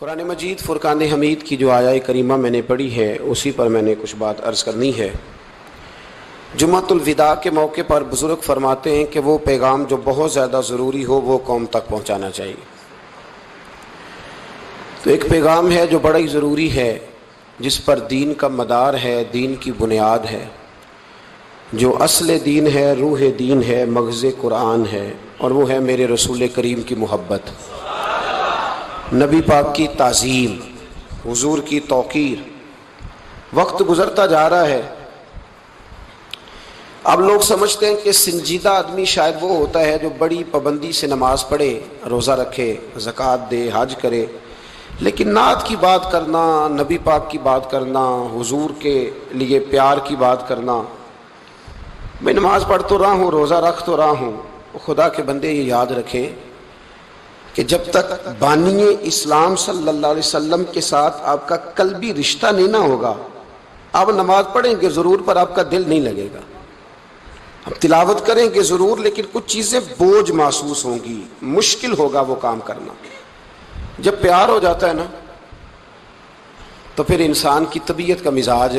قرآن مجید فرقان حمید کی جو آیہ کریمہ میں نے پڑھی ہے اسی پر میں نے کچھ بات عرض کرنی ہے۔ جمعۃ الوداع کے موقع پر بزرگ فرماتے ہیں کہ وہ پیغام جو بہت زیادہ ضروری ہو وہ قوم تک پہنچانا چاہیے۔ تو ایک پیغام ہے جو بڑا ہی ضروری ہے، جس پر دین کا مدار ہے، دین کی بنیاد ہے، جو اصل دین ہے، روح دین ہے، مغز قرآن ہے، اور وہ ہے میرے رسول کریم کی محبت، نبی پاک کی تعظیم، حضور کی توقیر۔ وقت گزرتا جا رہا ہے، اب لوگ سمجھتے ہیں کہ سنجیدہ آدمی شاید وہ ہوتا ہے جو بڑی پابندی سے نماز پڑھے، روزہ رکھے، زکوٰۃ دے، حج کرے، لیکن نعت کی بات کرنا، نبی پاک کی بات کرنا، حضور کے لیے پیار کی بات کرنا، میں نماز پڑھ تو رہا ہوں، روزہ رکھ تو رہا ہوں، خدا کے بندے یہ یاد رکھیں کہ جب تک بانی اسلام صلی اللہ علیہ وسلم کے ساتھ آپ کا قلبی رشتہ نہیں نہ ہوگا، آپ نماز پڑھیں گے ضرور پر آپ کا دل نہیں لگے گا، آپ تلاوت کریں گے ضرور لیکن کچھ چیزیں بوجھ محسوس ہوں گی، مشکل ہوگا وہ کام کرنا۔ جب پیار ہو جاتا ہے نا تو پھر انسان کی طبیعت کا مزاج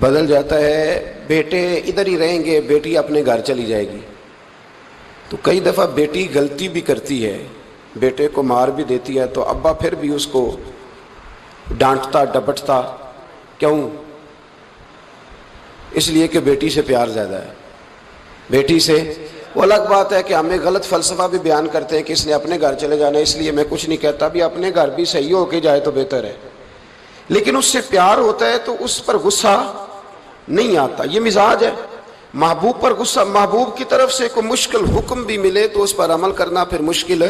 بدل جاتا ہے، بیٹے ادھر ہی رہیں گے، بیٹی اپنے گھر چلی جائے گی۔ تو کئی دفعہ بیٹی غلطی بھی کرتی ہے، بیٹے کو مار بھی دیتی ہے، تو ابا پھر بھی اس کو ڈانٹتا ڈپٹتا، کیوں؟ اس لیے کہ بیٹی سے پیار زیادہ ہے، بیٹی سے۔ وہ الگ بات ہے کہ ہمیں غلط فلسفہ بھی بیان کرتے ہیں کہ اس نے اپنے گھر چلے جانا ہے، اس لیے میں کچھ نہیں کہتا، بھی اپنے گھر بھی صحیح ہو کے جائے تو بہتر ہے، لیکن اس سے پیار ہوتا ہے تو اس پر غصہ نہیں آتا، یہ مزاج ہے۔ محبوب پر غصہ، محبوب کی طرف سے کوئی مشکل حکم بھی ملے تو اس پر عمل کرنا پھر مشکل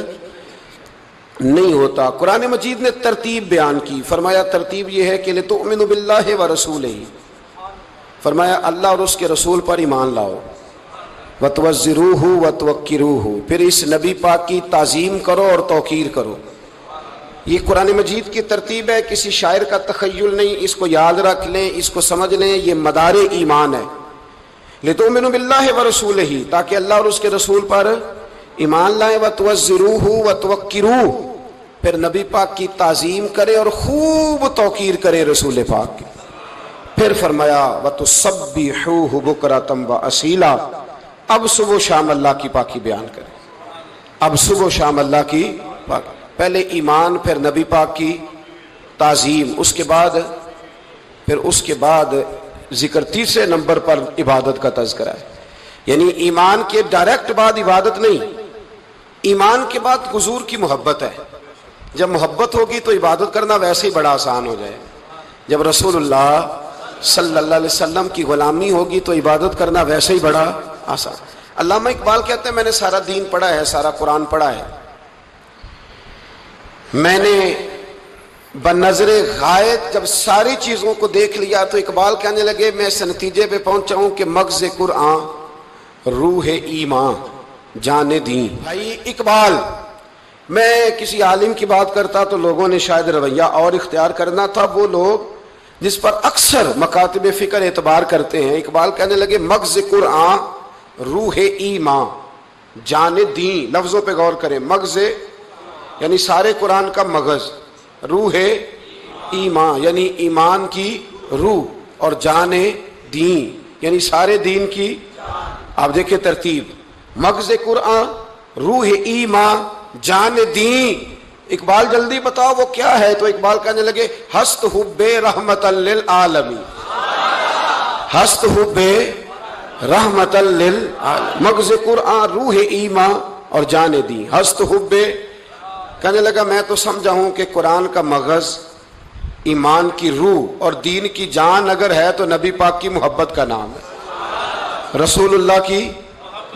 نہیں ہوتا۔ قرآن مجید نے ترتیب بیان کی، فرمایا ترتیب یہ ہے کہ لِتُؤْمِنُوا بِاللَّهِ وَرَسُولِهِ، فرمایا اللہ اور اس کے رسول پر ایمان لاؤ، وَتُوَزِّرُوهُ وَتُوَقِّرُوهُ، پھر اس نبی پاک کی تعظیم کرو اور توقیر کرو۔ یہ قرآن مجید کی ترتیب ہے، کسی شاعر کا تخیل نہیں، اس کو یاد رکھ لیں، اس کو سمجھ لیں، یہ مدار ایمان ہے۔ لِتُؤْمِنُوا بِاللَّهِ وَرَسُولِهِ، تاکہ اللہ اور اس کے رسول پر ایمان لائیں، وَتُوَزِّرُوهُ وَتُوَقِّرُوهُ، پھر نبی پاک کی تعظیم کرے اور خوب توقیر کرے رسول پاک کی۔ پھر فرمایا وَتُسَبِّحُوهُ بُكْرَةً وَأَصِيلًا، اب صبح و شام اللہ کی پاکی بیان کرے، اب صبح و شام اللہ کی پاکی، پہلے ایمان، پھر نبی پاک کی تعظیم، اس کے بعد ذکر تیسرے نمبر پر عبادت کا تذکرہ ہے۔ یعنی ایمان کے ڈائریکٹ بعد عبادت نہیں، ایمان کے بعد حضور کی محبت ہے۔ جب محبت ہوگی تو عبادت کرنا ویسے ہی بڑا آسان ہو جائے، جب رسول اللہ صلی اللہ علیہ وسلم کی غلامی ہوگی تو عبادت کرنا ویسے ہی بڑا آسان۔ علامہ اقبال کہتے ہیں میں نے سارا دین پڑھا ہے، سارا قرآن پڑھا ہے، میں نے بنظر غائب جب ساری چیزوں کو دیکھ لیا تو اقبال کہنے لگے میں اس نتیجے پہ پہنچا ہوں کہ مغز قرآن، روح ایمان، جان دین۔ بھائی اقبال، میں کسی عالم کی بات کرتا تو لوگوں نے شاید رویہ اور اختیار کرنا تھا، وہ لوگ جس پر اکثر مکاتب فکر اعتبار کرتے ہیں۔ اقبال کہنے لگے مغز قرآن، روح ایمان، جان دین۔ لفظوں پہ غور کریں، مغز یعنی سارے قرآن کا مغز، روح ایمان یعنی ایمان کی روح، اور جان دین یعنی سارے دین کی۔ آپ دیکھیں ترتیب، مغز قرآن، روح ایمان، جان دین۔ اقبال جلدی بتاؤ وہ کیا ہے؟ تو اقبال کہنے لگے ہست حب رحمت للعالمین، ہست حب رحمت للعالمین، مغز قرآن، روح ایمان اور جان دین، ہست حب۔ کہنے لگا میں تو سمجھا ہوں کہ قرآن کا مغز ایمان کی روح اور دین کی جان اگر ہے تو نبی پاک کی محبت کا نام ہے، رسول اللہ کی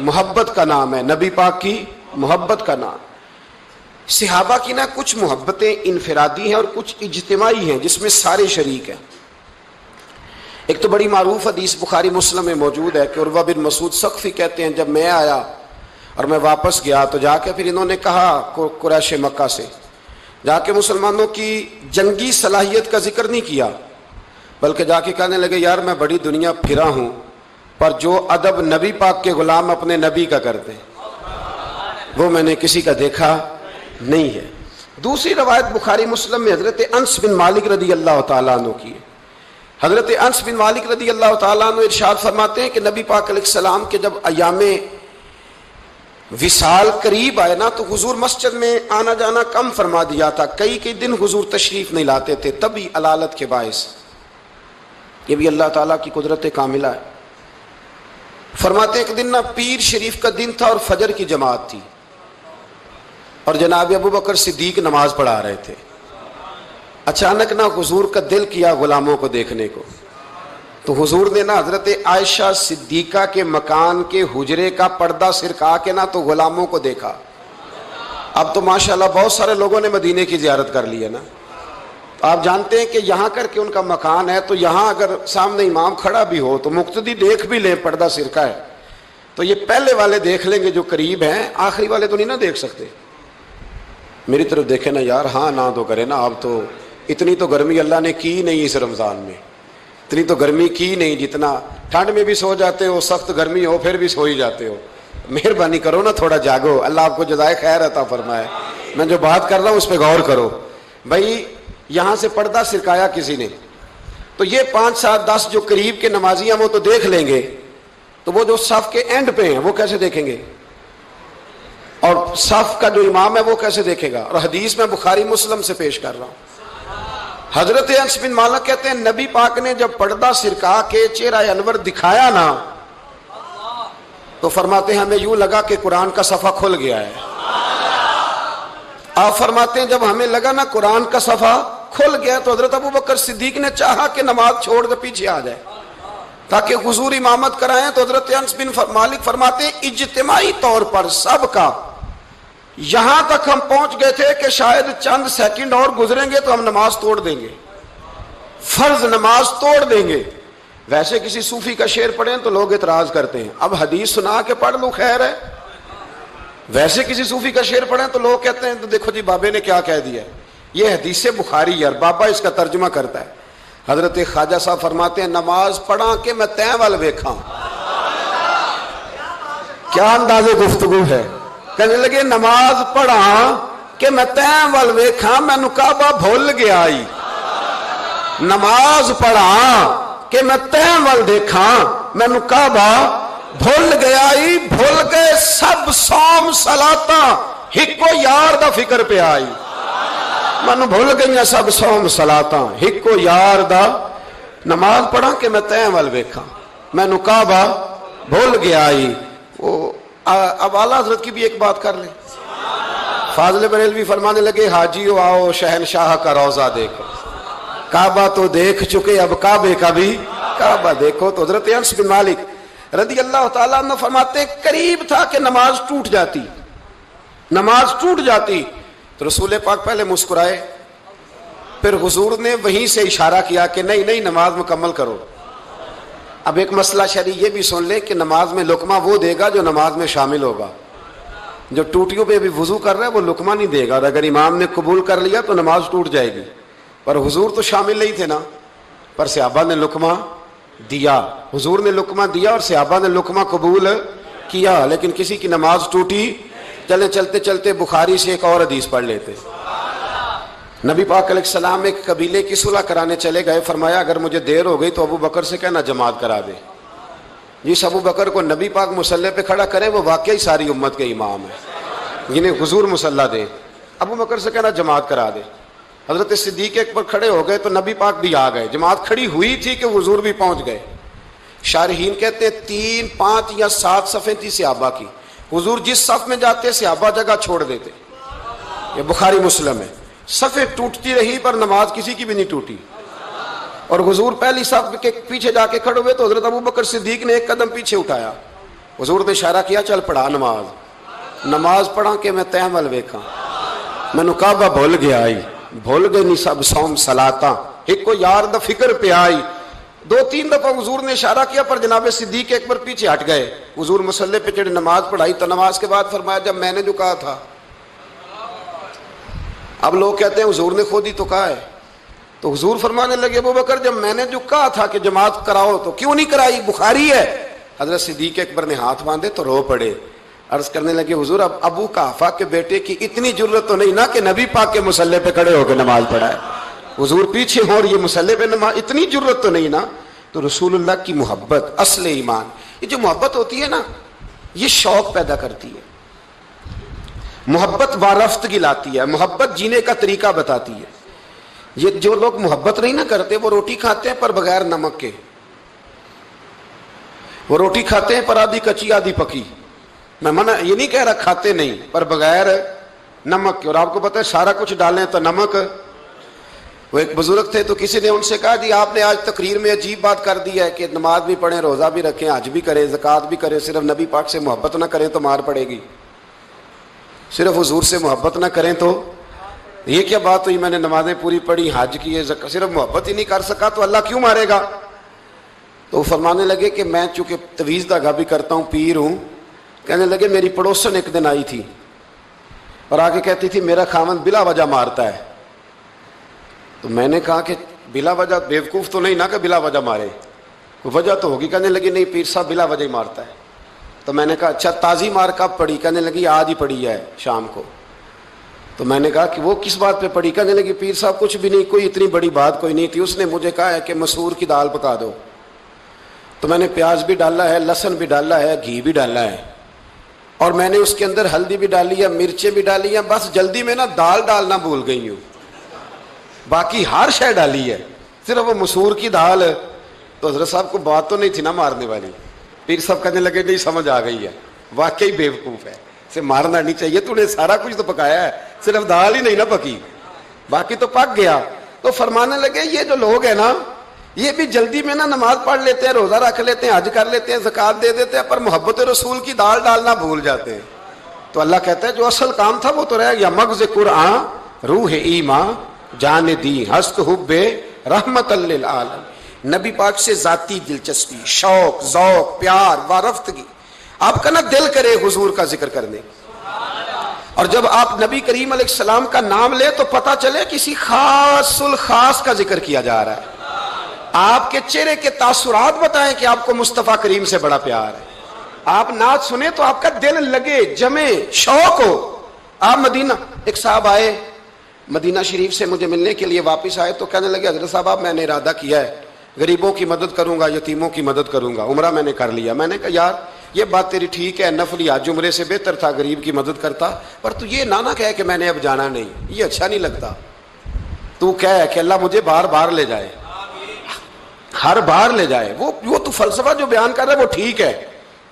محبت کا نام ہے، نبی پاک کی محبت کا نام۔ صحابہ کی نا کچھ محبتیں انفرادی ہیں اور کچھ اجتماعی ہیں جس میں سارے شریک ہیں۔ ایک تو بڑی معروف حدیث بخاری مسلم میں موجود ہے کہ عروہ بن مسعود ثقفی کہتے ہیں جب میں آیا اور میں واپس گیا تو جا کے پھر انہوں نے کہا قریش مکہ سے جا کے مسلمانوں کی جنگی صلاحیت کا ذکر نہیں کیا، بلکہ جا کے کہنے لگے یار میں بڑی دنیا پھرا ہوں پر جو ادب نبی پاک کے غلام اپنے نبی کا کرتے ہیں وہ میں نے کسی کا دیکھا نہیں ہے۔ دوسری روایت بخاری مسلم میں حضرت انس بن مالک رضی اللہ تعالیٰ عنہ کی ہے. حضرت انس بن مالک رضی اللہ تعالیٰ عنہ ارشاد فرماتے ہیں کہ نبی پاک علیہ السلام کے جب ایام وصال قریب آئے نا تو حضور مسجد میں آنا جانا کم فرما دیا تھا. کئی دن حضور تشریف نہیں لاتے تھے تبھی علالت کے باعث. یہ بھی اللہ تعالیٰ کی قدرت کاملہ ہے. فرماتے ایک دن نا پیر شریف کا دن تھا اور فجر کی جماعت تھی اور جناب ابو بکر صدیق نماز پڑھا رہے تھے. اچانک نا حضور کا دل کیا غلاموں کو دیکھنے کو, تو حضور نے نا حضرت عائشہ صدیقہ کے مکان کے حجرے کا پردہ سرکا کے نا تو غلاموں کو دیکھا. اب تو ماشاءاللہ بہت سارے لوگوں نے مدینے کی زیارت کر لی ہے نا. آپ جانتے ہیں کہ یہاں کر کے ان کا مکان ہے تو یہاں اگر سامنے امام کھڑا بھی ہو تو مقتدی دیکھ بھی لیں پردہ سرکا ہے تو یہ پہلے والے دیکھ لیں گے جو قریب ہیں, آخری والے تو نہیں نا دیکھ سکتے. میری طرف دیکھیں نا یار, ہاں نہ تو کرے نا. اب تو اتنی تو گرمی اللہ نے کی نہیں اس رمضان میں, اتنی تو گرمی کی نہیں. جتنا ٹھنڈ میں بھی سو جاتے ہو, سخت گرمی ہو پھر بھی سو ہی جاتے ہو. مہربانی کرو نا, تھوڑا جاگو, اللہ آپ کو جزائے خیر عطا فرمائے. میں جو بات کر رہا ہوں اس پہ غور کرو. بھائی یہاں سے پردہ سرکایا کسی نے تو یہ 5 7 10 جو قریب کے نمازی ہیں وہ تو دیکھ لیں گے, تو وہ جو صف کے اینڈ پہ ہیں وہ کیسے دیکھیں گے, اور صف کا جو امام ہے وہ کیسے دیکھے گا. اور حدیث میں بخاری مسلم سے پیش کر رہا ہوں. حضرت انس بن مالک کہتے ہیں نبی پاک نے جب پردہ سرکا کے چہرہ انور دکھایا نا تو فرماتے ہیں ہمیں یوں لگا کہ قرآن کا صفحہ کھل گیا ہے. آپ فرماتے ہیں جب ہمیں لگا نا قرآن کا صفحہ کھل گیا تو حضرت ابو بکر صدیق نے چاہا کہ نماز چھوڑ کر پیچھے آ جائے تاکہ حضور امامت کرائیں. تو حضرت انس بن مالک فرماتے ہیں اجتماعی طور پر سب کا یہاں تک ہم پہنچ گئے تھے کہ شاید چند سیکنڈ اور گزریں گے تو ہم نماز توڑ دیں گے, فرض نماز توڑ دیں گے. ویسے کسی صوفی کا شعر پڑھیں تو لوگ اعتراض کرتے ہیں, اب حدیث سنا کے پڑھ لوں خیر ہے. ویسے کسی صوفی کا شعر پڑھیں تو لوگ کہتے ہیں تو دیکھو جی بابے نے کیا کہہ دیا ہے, یہ حدیث بخاری یار, بابا اس کا ترجمہ کرتا ہے. حضرت خواجہ صاحب فرماتے ہیں نماز پڑھا کہ میں تیں وال ویکھاں. کیا انداز گفتگو ہے. کہنے لگے نماز پڑھا کہ میں تیں وال ویکھاں, مینوں کعبہ بھول گیا آئی. نماز پڑھا کہ میں تیں وال دیکھاں, مینوں کعبہ بھول گیا آئی. بھول گئے سب صوم صلاتاں, ہکو یار دا فکر پہ آئی. مینوں بھول گئی سب صوم صلاتاں, ہکو یار دا. نماز پڑھا کہ میں تیں وال ویکھاں, مینوں کعبہ بھول گیا آئی. وہ اب اعلیٰ حضرت کی بھی ایک بات کر لیں. فاضل بریلوی فرمانے لگے حاجیو آؤ شہنشاہ کا روضہ دیکھو, کعبہ تو دیکھ چکے اب کعبے کا بھی کعبہ دیکھو. تو حضرت انس بن مالک رضی اللہ تعالیٰ عنہ فرماتے قریب تھا کہ نماز ٹوٹ جاتی, نماز ٹوٹ جاتی. تو رسول پاک پہلے مسکرائے, پھر حضور نے وہیں سے اشارہ کیا کہ نہیں نماز مکمل کرو. اب ایک مسئلہ شرعی یہ بھی سن لیں کہ نماز میں لقمہ وہ دے گا جو نماز میں شامل ہوگا. جو ٹوٹیوں پہ بھی وضو کر رہا ہے وہ لقمہ نہیں دے گا, اور اگر امام نے قبول کر لیا تو نماز ٹوٹ جائے گی. پر حضور تو شامل نہیں تھے نا, پر صحابہ نے لقمہ دیا, حضور نے لقمہ دیا اور صحابہ نے لقمہ قبول کیا, لیکن کسی کی نماز ٹوٹی. چلے چلتے چلتے بخاری سے ایک اور حدیث پڑھ لیتے. نبی پاک علیہ السلام ایک قبیلے کی صلح کرانے چلے گئے. فرمایا اگر مجھے دیر ہو گئی تو ابو بکر سے کہنا جماعت کرا دے. جس ابو بکر کو نبی پاک مصلی پہ کھڑا کریں وہ واقعی ساری امت کے امام ہیں, جنہیں حضور مصلی دے. ابو بکر سے کہنا جماعت کرا دے. حضرت صدیق ایک پر کھڑے ہو گئے تو نبی پاک بھی آ گئے. جماعت کھڑی ہوئی تھی کہ حضور بھی پہنچ گئے. شارحین کہتے ہیں 3 5 یا 7 صفیں تھی صحابہ کی. حضور جس صف میں جاتے صحابہ جگہ چھوڑ دیتے. یہ بخاری مسلم ہے. صفیں ٹوٹتی رہی پر نماز کسی کی بھی نہیں ٹوٹی. اور حضور پہلی صف کے پیچھے جا کے کھڑے ہوئے تو حضرت ابو بکر صدیق نے ایک قدم پیچھے اٹھایا. حضور نے اشارہ کیا چل پڑھا نماز. نماز پڑھا کہ میں تیں ول ویکھاں, مینوں کعبہ بھول گیا آئی. بھول گئے نہیں سب صوم صلاتاں, ہکو یار دا فکر پہ آئی. 2-3 دفعہ حضور نے اشارہ کیا پر جناب صدیق ایک بار پیچھے ہٹ گئے. حضور مصلی پہ چڑھے نماز پڑھائی تو نماز کے بعد فرمایا جب میں نے جو کہا تھا. اب لوگ کہتے ہیں حضور نے خود ہی تو کہا ہے. تو حضور فرمانے لگے ابو بکر جب میں نے جو کہا تھا کہ جماعت کراؤ تو کیوں نہیں کرائی, بخاری ہے. حضرت صدیق اکبر نے ہاتھ باندھے تو رو پڑے. عرض کرنے لگے حضور اب ابو قحافہ کے بیٹے کی اتنی جرت تو نہیں نا کہ نبی پاک کے مصلی پہ کھڑے ہو کے نماز پڑھائے، حضور پیچھے ہوں اور یہ مصلی پہ نماز، اتنی جرت تو نہیں نا۔ تو رسول اللہ کی محبت اصل ایمان، یہ جو محبت ہوتی ہے نا یہ شوق پیدا کرتی ہے، محبت وارفتگی لاتی ہے، محبت جینے کا طریقہ بتاتی ہے۔ یہ جو لوگ محبت نہیں نہ کرتے وہ روٹی کھاتے ہیں پر بغیر نمک کے، وہ روٹی کھاتے ہیں پر آدھی کچی آدھی پکی، میں منع یہ نہیں کہہ رہا کھاتے نہیں، پر بغیر نمک کے، اور آپ کو پتہ ہے سارا کچھ ڈالیں تو نمک۔ وہ ایک بزرگ تھے تو کسی نے ان سے کہا جی آپ نے آج تقریر میں عجیب بات کر دی ہے کہ نماز بھی پڑھیں، روزہ بھی رکھیں، حج بھی کریں، زکوٰۃ بھی کریں، صرف نبی پاک سے محبت نہ کریں تو مار پڑے گی، صرف حضور سے محبت نہ کریں تو یہ کیا بات ہوئی؟ میں نے نمازیں پوری پڑھی، حج کیے، صرف محبت ہی نہیں کر سکا تو اللہ کیوں مارے گا؟ تو وہ فرمانے لگے کہ میں چونکہ تویز دھاگا بھی کرتا ہوں، پیر ہوں، کہنے لگے میری پڑوسن ایک دن آئی تھی اور آ کے کہتی تھی میرا خاوند بلا وجہ مارتا ہے۔ تو میں نے کہا کہ بلا وجہ، بیوقوف تو نہیں نا کہ بلا وجہ مارے، کوئی وجہ تو ہوگی۔ کہنے لگی نہیں پیر صاحب بلا وجہ ہی مارتا ہے۔ تو میں نے کہا اچھا تازی مار کب پڑی؟ کہنے لگی آج ہی پڑی ہے شام کو۔ تو میں نے کہا کہ وہ کس بات پہ پڑی؟ کہنے لگی پیر صاحب کچھ بھی نہیں، کوئی اتنی بڑی بات کوئی نہیں تھی، اس نے مجھے کہا ہے کہ مسور کی دال پکا دو، تو میں نے پیاز بھی ڈالا ہے، لہسن بھی ڈالا ہے، گھی بھی ڈالا ہے، اور میں نے اس کے اندر ہلدی بھی ڈالی ہے، مرچیں بھی ڈالی ہیں، بس جلدی میں نا دال ڈالنا بھول گئی ہوں، باقی ہر شے ڈالی ہے، صرف وہ مسور کی دال۔ تو حضرت صاحب کو بات تو نہیں تھی نا مارنے والی۔ پیر صاحب کہنے لگے نہیں سمجھ آ گئی ہے، واقعی بیوقوف ہے، اسے مارنا نہیں چاہیے، تو نے سارا کچھ تو پکایا ہے، صرف دال ہی نہیں نا پکی، باقی تو پک گیا۔ تو فرمانے لگے یہ جو لوگ ہیں نا یہ بھی جلدی میں نا نماز پڑھ لیتے ہیں، روزہ رکھ لیتے ہیں، حج کر لیتے ہیں، زکوٰۃ دے دیتے ہیں، پر محبت رسول کی دال ڈالنا بھول جاتے ہیں۔ تو اللہ کہتا ہے جو اصل کام تھا وہ تو رہ گیا، مغز قرآن روح ایمان جان دی ہست حب رحمت للعالم۔ نبی پاک سے ذاتی دلچسپی، شوق، ذوق، پیار، وارفتگی، آپ کا نا دل کرے حضور کا ذکر کرنے، اور جب آپ نبی کریم علیہ السلام کا نام لے تو پتہ چلے کسی خاص الخاص کا ذکر کیا جا رہا ہے، آپ کے چہرے کے تاثرات بتائیں کہ آپ کو مصطفیٰ کریم سے بڑا پیار ہے، آپ نعت سنیں تو آپ کا دل لگے، جمے، شوق ہو۔ آپ مدینہ، ایک صاحب آئے مدینہ شریف سے مجھے ملنے کے لیے، واپس آئے تو کہنے لگے حضرت صاحب میں نے ارادہ کیا ہے غریبوں کی مدد کروں گا، یتیموں کی مدد کروں گا، عمرہ میں نے کر لیا۔ میں نے کہا یار یہ بات تیری ٹھیک ہے، نفلی حج عمرے سے بہتر تھا غریب کی مدد کرتا، پر تو یہ نہ کہے کہ میں نے اب جانا نہیں، یہ اچھا نہیں لگتا، تو کہے کہ اللہ مجھے بار بار لے جائے، ہر بار لے جائے۔ وہ تو فلسفہ جو بیان کر رہا ہے وہ ٹھیک ہے،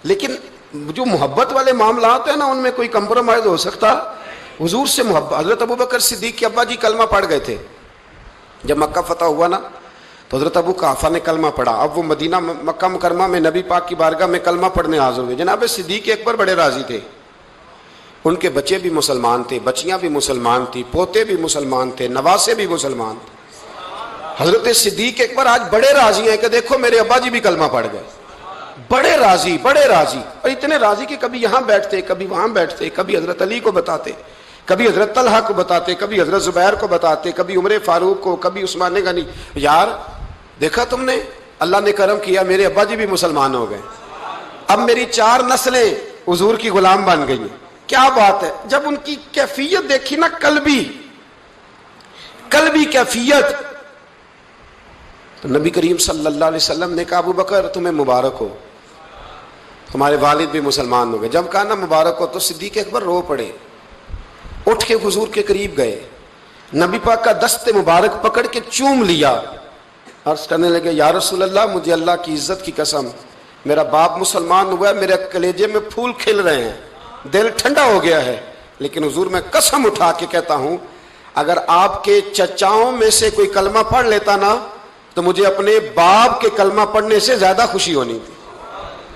لیکن جو محبت والے معاملات ہیں نا ان میں کوئی کمپرومائز ہو سکتا؟ حضور سے محبت، حضرت ابوبکر صدیق کے ابا جی کلمہ پڑھ گئے تھے، جب مکہ فتح ہوا نا تو حضرت ابو قحافہ نے کلمہ پڑھا، اب وہ مدینہ مکہ مکرمہ میں نبی پاک کی بارگاہ میں کلمہ پڑھنے حاضر ہوئے۔ جناب صدیق اکبر بڑے راضی تھے، ان کے بچے بھی مسلمان تھے، بچیاں بھی مسلمان تھی، پوتے بھی مسلمان تھے، نواسے بھی مسلمان تھے۔ حضرت صدیق اکبر آج بڑے راضی ہیں کہ دیکھو میرے ابا جی بھی کلمہ پڑھ گئے، بڑے راضی، بڑے راضی، اور اتنے راضی کہ کبھی یہاں بیٹھتے، کبھی وہاں بیٹھتے، کبھی حضرت علی کو بتاتے، کبھی حضرت طلحہ کو بتاتے، کبھی حضرت زبیر کو بتاتے، کبھی عمر فاروق کو، کبھی عثمان غنی۔ یار دیکھا تم نے اللہ نے کرم کیا، میرے ابا جی بھی مسلمان ہو گئے، اب میری 4 نسلیں حضور کی غلام بن گئی ہیں۔ کیا بات ہے! جب ان کی کیفیت دیکھی نا، قلبی کیفیت، تو نبی کریم صلی اللہ علیہ وسلم نے کہا ابو بکر تمہیں مبارک ہو، تمہارے والد بھی مسلمان ہو گئے۔ جب کہا نا مبارک ہو تو صدیق اکبر رو پڑے، اٹھ کے حضور کے قریب گئے، نبی پاک کا دست مبارک پکڑ کے چوم لیا، عرض کرنے لگے یا رسول اللہ مجھے اللہ کی عزت کی قسم، میرا باپ مسلمان ہوا ہے، میرے کلیجے میں پھول کھل رہے ہیں، دل ٹھنڈا ہو گیا ہے، لیکن حضور میں قسم اٹھا کے کہتا ہوں اگر آپ کے چچاؤں میں سے کوئی کلمہ پڑھ لیتا نا تو مجھے اپنے باپ کے کلمہ پڑھنے سے زیادہ خوشی ہونی تھی۔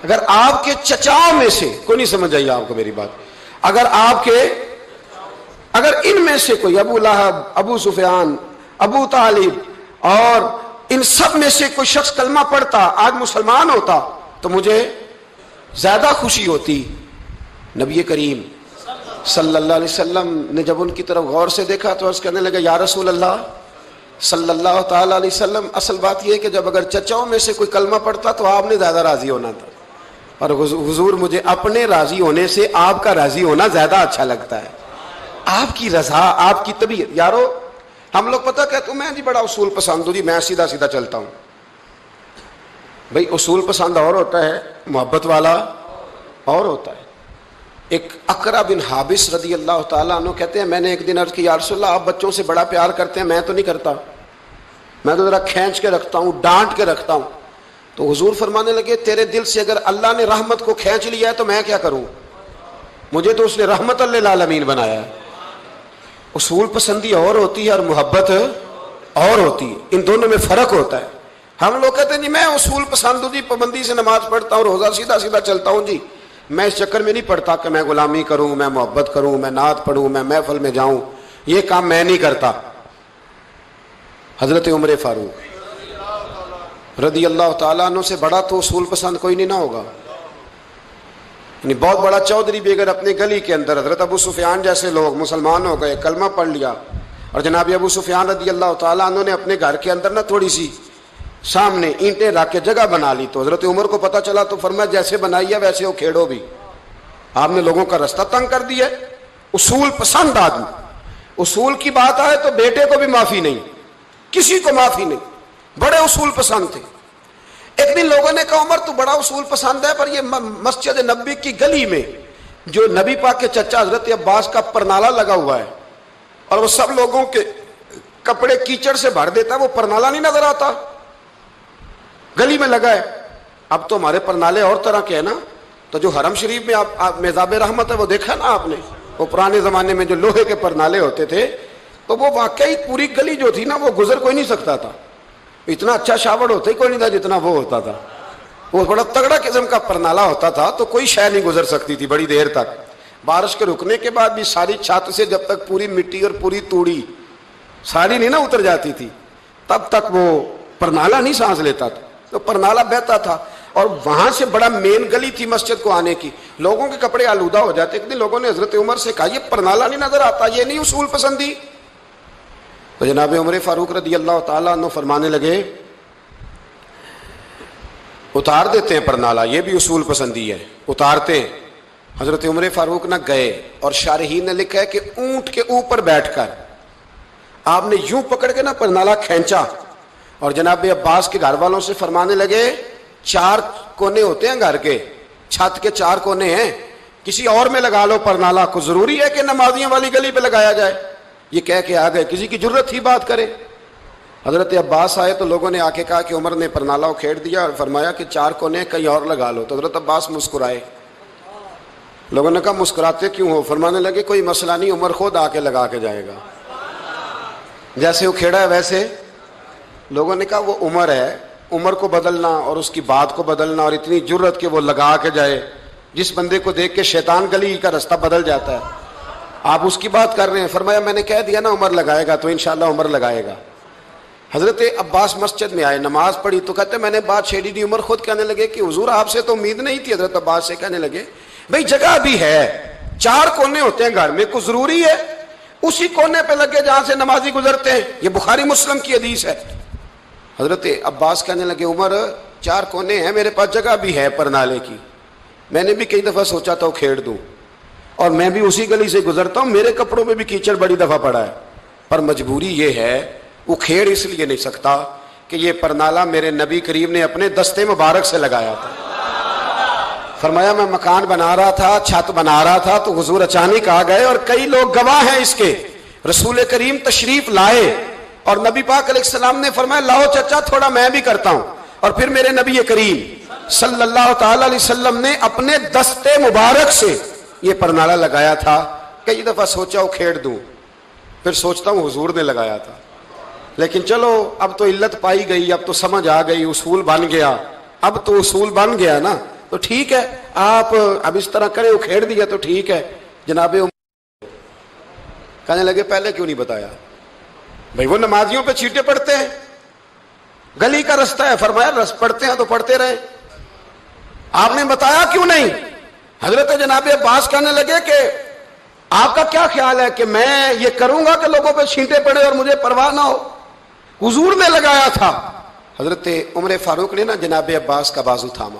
اگر آپ کے چچاؤں میں سے کوئی، نہیں سمجھ آئی آپ کو میری بات، اگر ان میں سے کوئی، ابو لہب، ابو سفیان، ابو طالب، اور ان سب میں سے کوئی شخص کلمہ پڑھتا، آج مسلمان ہوتا تو مجھے زیادہ خوشی ہوتی۔ نبی کریم صلی اللہ علیہ وسلم نے جب ان کی طرف غور سے دیکھا تو عرض کرنے لگا یا رسول اللہ صلی اللہ تعالیٰ علیہ وسلم، اصل بات یہ ہے کہ جب اگر چچاؤں میں سے کوئی کلمہ پڑھتا تو آپ نے زیادہ راضی ہونا تھا، اور حضور مجھے اپنے راضی ہونے سے آپ کا راضی ہونا زیادہ اچھا لگتا ہے. آپ کی رضا, آپ کی طبیعت. یارو ہم لوگ پتہ کہتے ہیں میں جی بڑا اصول پسند ہوں جی, میں سیدھا سیدھا چلتا ہوں. بھئی اصول پسند اور ہوتا ہے, محبت والا اور ہوتا ہے. ایک اقرا بن حابس رضی اللہ تعالیٰ عنہ کہتے ہیں میں نے ایک دن عرض کی یا رسول اللہ آپ بچوں سے بڑا پیار کرتے ہیں, میں تو نہیں کرتا, میں تو ذرا کھینچ کے رکھتا ہوں, ڈانٹ کے رکھتا ہوں. تو حضور فرمانے لگے تیرے دل سے اگر اللہ نے رحمت کو کھینچ لیا ہے تو میں کیا کروں, مجھے تو اس نے رحمت للعالمین بنایا ہے. اصول پسندی اور ہوتی ہے اور محبت اور ہوتی ہے, ان دونوں میں فرق ہوتا ہے. ہم لوگ کہتے ہیں جی میں اصول پسند ہوں جی, پابندی سے نماز پڑھتا ہوں, روزہ سیدھا سیدھا چلتا ہوں جی, میں اس چکر میں نہیں پڑھتا کہ میں غلامی کروں, میں محبت کروں, میں نعت پڑھوں, میں محفل میں جاؤں, یہ کام میں نہیں کرتا. حضرت عمر فاروق رضی اللہ تعالیٰ عنہ سے بڑا تو اصول پسند کوئی نہیں نہ ہوگا. یعنی بہت بڑا چودھری بھی اگر اپنی گلی کے اندر, حضرت ابو سفیان جیسے لوگ مسلمان ہو گئے, کلمہ پڑھ لیا, اور جناب ابو سفیان رضی اللہ تعالیٰ عنہ نے اپنے گھر کے اندر نہ تھوڑی سی سامنے اینٹیں رکھ کے جگہ بنا لی, تو حضرت عمر کو پتہ چلا تو فرمایا جیسے بنائی ہے ویسے وہ کھیڑو بھی, آپ نے لوگوں کا رستہ تنگ کر دیا. اصول پسند آدمی, اصول کی بات آئے تو بیٹے کو بھی معافی نہیں, کسی کو معافی نہیں, بڑے اصول پسند تھے. ایک دن لوگوں نے کہا عمر تو بڑا اصول پسند ہے, پر یہ مسجد نبی کی گلی میں جو نبی پاک کے چچا حضرت عباس کا پرنالا لگا ہوا ہے اور وہ سب لوگوں کے کپڑے کیچڑ سے بھر دیتا ہے, وہ پرنالا نہیں نظر آتا, گلی میں لگا ہے. اب تو ہمارے پرنالے اور طرح کے ہیں نا, تو جو حرم شریف میں آپ میزاب رحمت ہے وہ دیکھا نا آپ نے, وہ پرانے زمانے میں جو لوہے کے پرنالے ہوتے تھے, تو وہ واقعی پوری گلی جو تھی نا وہ گزر کوئی نہیں سکتا تھا. اتنا اچھا شاور ہوتا ہی کوئی نہیں تھا جتنا وہ ہوتا تھا, وہ بڑا تگڑا قسم کا پرنالا ہوتا تھا, تو کوئی شے نہیں گزر سکتی تھی بڑی دیر تک. بارش کے رکنے کے بعد بھی ساری چھت سے جب تک پوری مٹی اور پوری توڑی ساری نہیں نا اتر جاتی تھی تب تک وہ پرنالا نہیں سانس لیتا تھا, تو پرنالا بہتا تھا. اور وہاں سے بڑا مین گلی تھی مسجد کو آنے کی, لوگوں کے کپڑے آلودہ ہو جاتے. ایک دن لوگوں نے حضرت عمر سے کہا یہ پرنالا نہیں نظر آتا, یہ نہیں اصول پسندی. تو جناب عمر فاروق رضی اللہ تعالیٰ عنہ فرمانے لگے اتار دیتے ہیں پرنالا, یہ بھی اصول پسندی ہے, اتارتے. حضرت عمر فاروق نہ گئے, اور شارحین نے لکھا ہے کہ اونٹ کے اوپر بیٹھ کر آپ نے یوں پکڑ کے نا پرنالا کھینچا, اور جناب عباس کے گھر والوں سے فرمانے لگے 4 کونے ہوتے ہیں گھر کے, چھت کے 4 کونے ہیں, کسی اور میں لگا لو پرنالا, کو ضروری ہے کہ نمازیوں والی گلی پہ لگایا جائے. یہ کہہ کے آ گئے, کسی کی ضرورت ہی بات کرے. حضرت عباس آئے تو لوگوں نے آ کے کہا کہ عمر نے پرنالا کھیڑ دیا اور فرمایا کہ 4 کونے کہیں اور لگا لو. تو حضرت عباس مسکرائے. لوگوں نے کہا مسکراتے کیوں ہو؟ فرمانے لگے کوئی مسئلہ نہیں, عمر خود آ کے لگا کے جائے گا, جیسے وہ کھیڑا ہے ویسے. لوگوں نے کہا وہ عمر ہے, عمر کو بدلنا اور اس کی بات کو بدلنا, اور اتنی جرت کہ وہ لگا کے جائے, جس بندے کو دیکھ کے شیطان گلی کا رستہ بدل جاتا ہے, آپ اس کی بات کر رہے ہیں. فرمایا میں نے کہہ دیا نا عمر لگائے گا, تو انشاءاللہ عمر لگائے گا. حضرت عباس مسجد میں آئے, نماز پڑھی, تو کہتے میں نے بات چھیڑی دی. عمر خود کہنے لگے کہ حضور آپ سے تو امید نہیں تھی. حضرت عباس سے کہنے لگے بھئی جگہ بھی ہے, 4 کونے ہوتے ہیں گھر میں, کو ضروری ہے اسی کونے پہ لگے جہاں سے نمازی گزرتے ہیں, یہ بخاری مسلم کی حدیث ہے. حضرت عباس کہنے لگے عمر 4 کونے ہیں, میرے پاس جگہ بھی ہے پرنالے کی, میں نے بھی کئی دفعہ سوچا تھا وہ کھیڑ دوں, اور میں بھی اسی گلی سے گزرتا ہوں, میرے کپڑوں میں بھی کیچڑ بڑی دفعہ پڑا ہے, پر مجبوری یہ ہے وہ کھیڑ اس لیے نہیں سکتا کہ یہ پرنالا میرے نبی کریم نے اپنے دستے مبارک سے لگایا تھا. فرمایا میں مکان بنا رہا تھا, چھت بنا رہا تھا, تو حضور اچانک آ گئے, اور کئی لوگ گواہ ہیں اس کے. رسول کریم تشریف لائے اور نبی پاک علیہ السلام نے فرمایا لاؤ چچا تھوڑا میں بھی کرتا ہوں, اور پھر میرے نبی کریم صلی اللہ تعالی علیہ وسلم نے اپنے دستے مبارک سے یہ پرنالا لگایا تھا. کئی دفعہ سوچا وہ کھیڑ دوں, پھر سوچتا ہوں حضور نے لگایا تھا. لیکن چلو اب تو علت پائی گئی, اب تو سمجھ آ گئی, اصول بن گیا, اب تو اصول بن گیا نا, تو ٹھیک ہے آپ اب اس طرح کرے, وہ کھیڑ دیا تو ٹھیک ہے. جناب کہنے لگے پہلے کیوں نہیں بتایا؟ بھئی وہ نمازیوں پہ چیٹے پڑتے ہیں, گلی کا رستہ ہے. فرمایا پڑھتے ہیں تو پڑھتے رہے, آپ نے بتایا کیوں نہیں؟ حضرت جناب عباس کہنے لگے کہ آپ کا کیا خیال ہے کہ میں یہ کروں گا کہ لوگوں پہ چھینٹے پڑے اور مجھے پرواہ نہ ہو؟ حضور نے لگایا تھا. حضرت عمر فاروق نے نا جناب عباس کا بازو تھاما,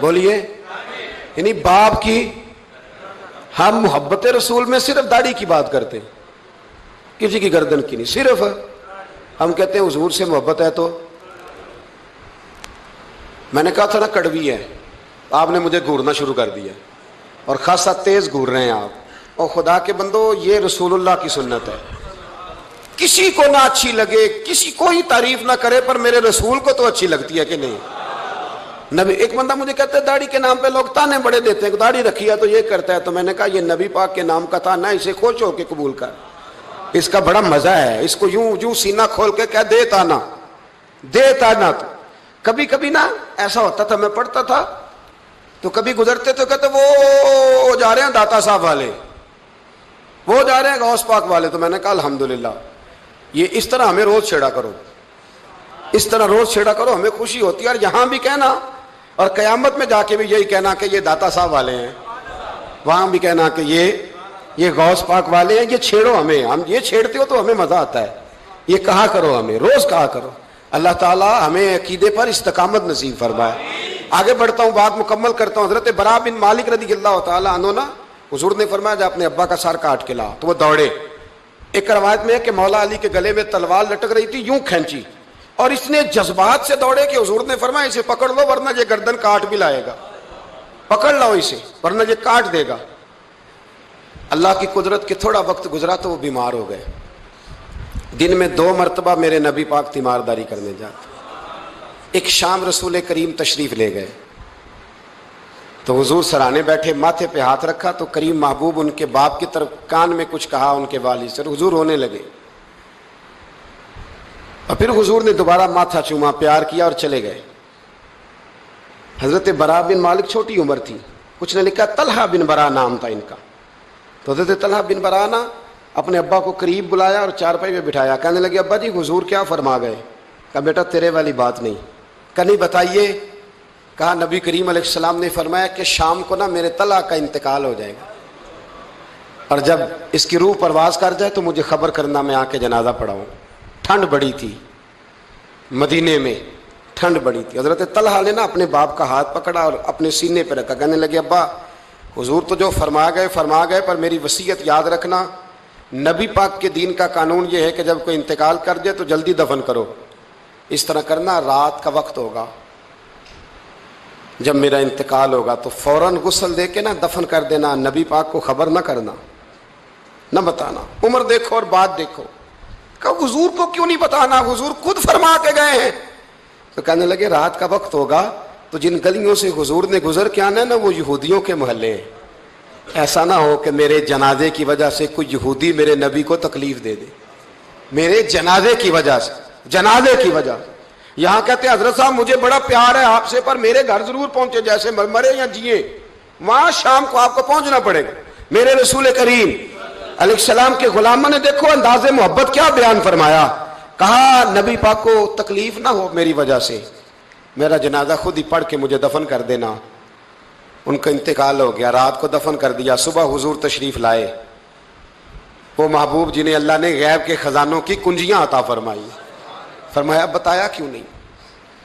بولیے، یعنی باپ کی، ہم محبت رسول میں صرف داڑھی کی بات کرتے ہیں، کسی کی گردن کی نہیں، صرف ہم کہتے ہیں حضور سے محبت ہے تو میں نے کہا تھا نا کڑوی ہے، آپ نے مجھے گھورنا شروع کر دیا اور خاصا تیز گھور رہے ہیں آپ، اور خدا کے بندو یہ رسول اللہ کی سنت ہے، کسی کو نہ اچھی لگے، کسی کوئی تعریف نہ کرے، پر میرے رسول کو تو اچھی لگتی ہے کہ نہیں؟ نبی، ایک بندہ مجھے کہتا ہے داڑھی کے نام پہ لوگ تانے بڑے دیتے ہیں، داڑھی رکھی ہے تو یہ کرتا ہے، تو میں نے کہا یہ نبی پاک کے نام کا تانا، اسے خوش ہو کے قبول کر، اس کا بڑا مزہ ہے، اس کو یوں سینہ کھول کے کہہ دے تانا، دے تانا۔ تو کبھی کبھی نا ایسا ہوتا تھا، میں پڑھتا تھا تو کبھی گزرتے تو کہتے وہ جا رہے ہیں داتا صاحب والے، وہ جا رہے ہیں غوث پاک والے، تو میں نے کہا الحمدللہ، یہ اس طرح ہمیں روز چھیڑا کرو، اس طرح روز چھیڑا کرو، ہمیں خوشی ہوتی ہے، اور یہاں بھی کہنا اور قیامت میں جا کے بھی یہی کہنا کہ یہ داتا صاحب والے ہیں، وہاں بھی کہنا کہ یہ غوث پاک والے ہیں، یہ چھیڑو ہمیں، ہم یہ چھیڑتے ہو تو ہمیں مزہ آتا ہے، یہ کہا کرو، ہمیں روز کہا کرو۔ اللہ تعالیٰ ہمیں عقیدے پر استقامت نصیب فرمائے۔ آگے بڑھتا ہوں، بات مکمل کرتا ہوں۔ حضرت برا بن مالک رضی اللہ تعالیٰ عنہ نا، حضور نے فرمایا جب اپنے ابا کا سر کاٹ کے لا تو وہ دوڑے۔ ایک روایت میں ہے کہ مولا علی کے گلے میں تلوار لٹک رہی تھی، یوں کھینچی، اور اس نے جذبات سے دوڑے کہ حضور نے فرمایا اسے پکڑ لو ورنہ یہ گردن کاٹ بھی لائے گا، پکڑ لو اسے ورنہ یہ کاٹ دے گا۔ اللہ کی قدرت کہ تھوڑا وقت گزرا تو وہ بیمار ہو گئے۔ دن میں 2 مرتبہ میرے نبی پاک تیمارداری کرنے جاتے۔ ایک شام رسول کریم تشریف لے گئے تو حضور سرانے بیٹھے، ماتھے پہ ہاتھ رکھا تو کریم محبوب ان کے باپ کی طرف کان میں کچھ کہا ان کے والد سے، حضور رونے لگے، اور پھر حضور نے دوبارہ ماتھا چوما، پیار کیا اور چلے گئے۔ حضرت برا بن مالک چھوٹی عمر تھی، کچھ نے لکھا طلحہ بن برا نام تھا ان کا، تو حضرت طلحہ بن برا نا اپنے ابا کو قریب بلایا اور چارپائی پہ بٹھایا، کہنے لگے ابا جی حضور کیا فرما گئے؟ کہا بیٹا تیرے والی بات نہیں۔ کہا نہیں بتائیے؟ کہا نبی کریم علیہ السلام نے فرمایا کہ شام کو نا میرے طلحہ کا انتقال ہو جائے گا، اور جب اس کی روح پرواز کر جائے تو مجھے خبر کرنا، میں آ کے جنازہ پڑھاؤں۔ ٹھنڈ بڑی تھی، مدینے میں ٹھنڈ بڑی تھی۔ حضرت طلحہ نے نا اپنے باپ کا ہاتھ پکڑا اور اپنے سینے پہ رکھا، کہنے لگے ابا حضور تو جو فرما گئے، پر میری وصیت یاد رکھنا، نبی پاک کے دین کا قانون یہ ہے کہ جب کوئی انتقال کر جائے تو جلدی دفن کرو، اس طرح کرنا رات کا وقت ہوگا، جب میرا انتقال ہوگا تو فوراً غسل دے کے نا دفن کر دینا، نبی پاک کو خبر نہ کرنا، نہ بتانا۔ عمر دیکھو اور بات دیکھو، کہ حضور کو کیوں نہیں بتانا، حضور خود فرما کے گئے ہیں۔ تو کہنے لگے رات کا وقت ہوگا تو جن گلیوں سے حضور نے گزر کے آنا ہے نا وہ یہودیوں کے محلے ہیں، ایسا نہ ہو کہ میرے جنازے کی وجہ سے کوئی یہودی میرے نبی کو تکلیف دے دے، میرے جنازے کی وجہ سے، جنازے کی وجہ سے۔ یہاں کہتے ہیں حضرت صاحب مجھے بڑا پیار ہے آپ سے، پر میرے گھر ضرور پہنچے، جیسے مرے یا جیے، وہاں شام کو آپ کو پہنچنا پڑے گا۔ میرے رسول کریم علیہ السلام کے غلاموں نے دیکھو انداز محبت کیا بیان فرمایا، کہا نبی پاک کو تکلیف نہ ہو میری وجہ سے، میرا جنازہ خود ہی پڑھ کے مجھے دفن کر دینا۔ ان کا انتقال ہو گیا، رات کو دفن کر دیا، صبح حضور تشریف لائے، وہ محبوب جنہیں اللہ نے غیب کے خزانوں کی کنجیاں عطا فرمائی۔ فرمایا بتایا کیوں نہیں؟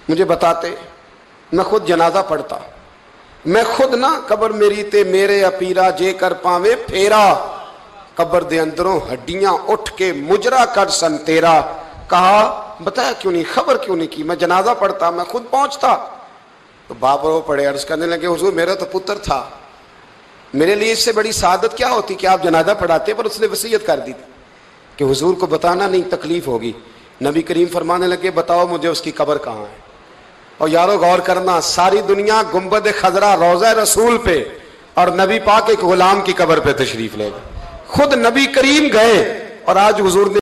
مجھے بتاتے، میں خود جنازہ پڑھتا، میں خود نہ قبر میری تے میرے اپیرا جے کر پاوے پھیرا، قبر دے اندروں ہڈیاں اٹھ کے مجرا کر سن تیرا۔ کہا بتایا کیوں نہیں، خبر کیوں نہیں کی؟ میں جنازہ پڑھتا، میں خود پہنچتا۔ تو باپ رو پڑے، عرض کرنے لگے حضور میرا تو پتر تھا، میرے لیے اس سے بڑی سعادت کیا ہوتی کہ آپ جنازہ پڑھاتے، پر اس نے وصیت کر دی تھی کہ حضور کو بتانا نہیں، تکلیف ہوگی۔ نبی کریم فرمانے لگے بتاؤ مجھے اس کی قبر کہاں ہے۔ اور یارو غور کرنا، ساری دنیا گنبد خضرا روضہ رسول پہ، اور نبی پاک ایک غلام کی قبر پہ تشریف لے گئے، خود نبی کریم گئے، اور آج حضور نے